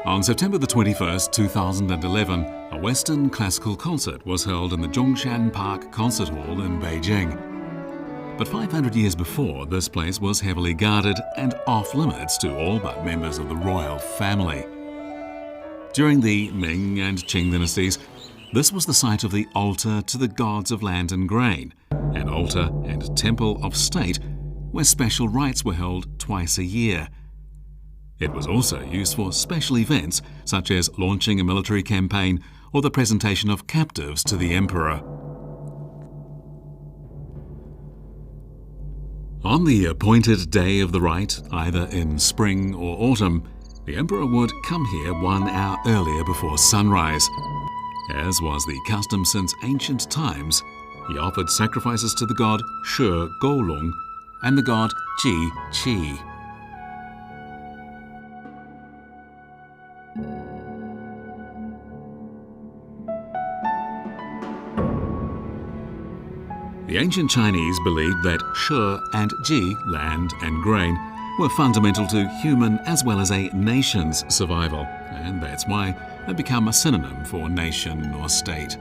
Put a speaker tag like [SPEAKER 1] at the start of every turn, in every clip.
[SPEAKER 1] On September the 21st, 2011, a Western classical concert was held in the Zhongshan Park Concert Hall in Beijing. But 500 years before, this place was heavily guarded and off-limits to all but members of the royal family. During the Ming and Qing dynasties, this was the site of the altar to the gods of land and grain, an altar and temple of state where special rites were held twice a year. It was also used for special events such as launching a military campaign or the presentation of captives to the emperor. On the appointed day of the rite, either in spring or autumn, the emperor would come here 1 hour earlier before sunrise. As was the custom since ancient times, he offered sacrifices to the god She Golong and the god Ji Qi. The ancient Chinese believed that She and Ji, land and grain, were fundamental to human as well as a nation's survival, and that's why they become a synonym for nation or state.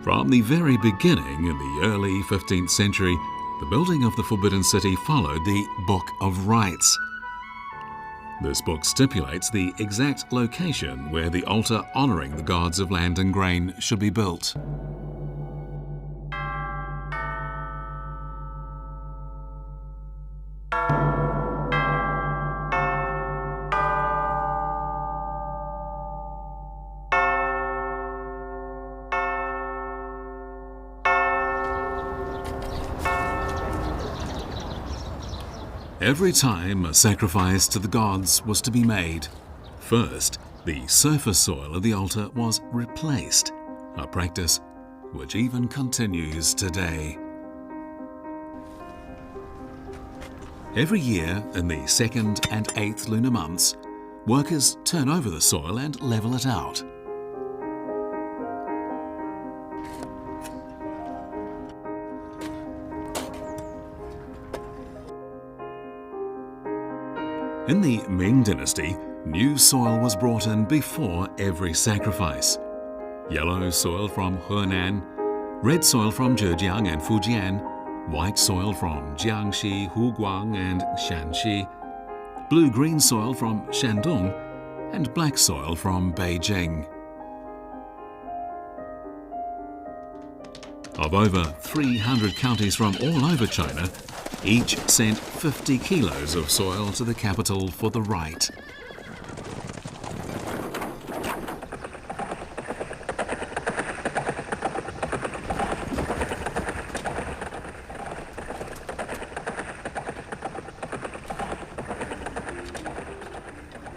[SPEAKER 1] From the very beginning, in the early 15th century, the building of the Forbidden City followed the Book of Rites. This book stipulates the exact location where the altar honouring the gods of land and grain should be built. Every time a sacrifice to the gods was to be made, first, the surface soil of the altar was replaced, a practice which even continues today. Every year, in the 2nd and 8th lunar months, workers turn over the soil and level it out. In the Ming Dynasty, new soil was brought in before every sacrifice. Yellow soil from Henan, red soil from Zhejiang and Fujian, white soil from Jiangxi, Huguang and Shanxi, blue-green soil from Shandong, and black soil from Beijing. Of over 300 counties from all over China, each sent 50 kilos of soil to the capital for the rite.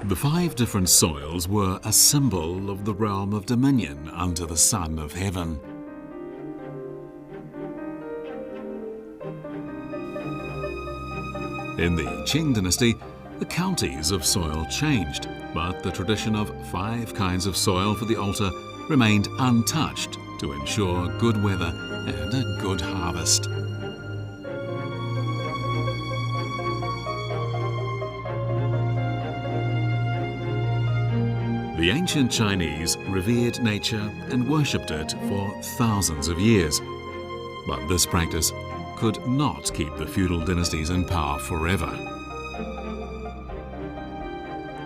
[SPEAKER 1] The 5 different soils were a symbol of the realm of dominion under the Son of Heaven. In the Qing dynasty, the counties of soil changed, but the tradition of 5 kinds of soil for the altar remained untouched to ensure good weather and a good harvest. The ancient Chinese revered nature and worshipped it for thousands of years, but this practice could not keep the feudal dynasties in power forever.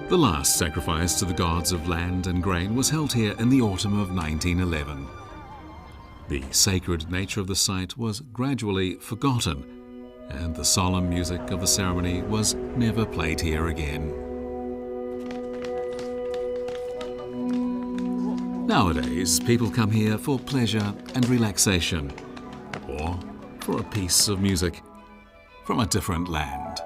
[SPEAKER 1] The last sacrifice to the gods of land and grain was held here in the autumn of 1911. The sacred nature of the site was gradually forgotten, and the solemn music of the ceremony was never played here again. Nowadays, people come here for pleasure and relaxation, or for a piece of music from a different land.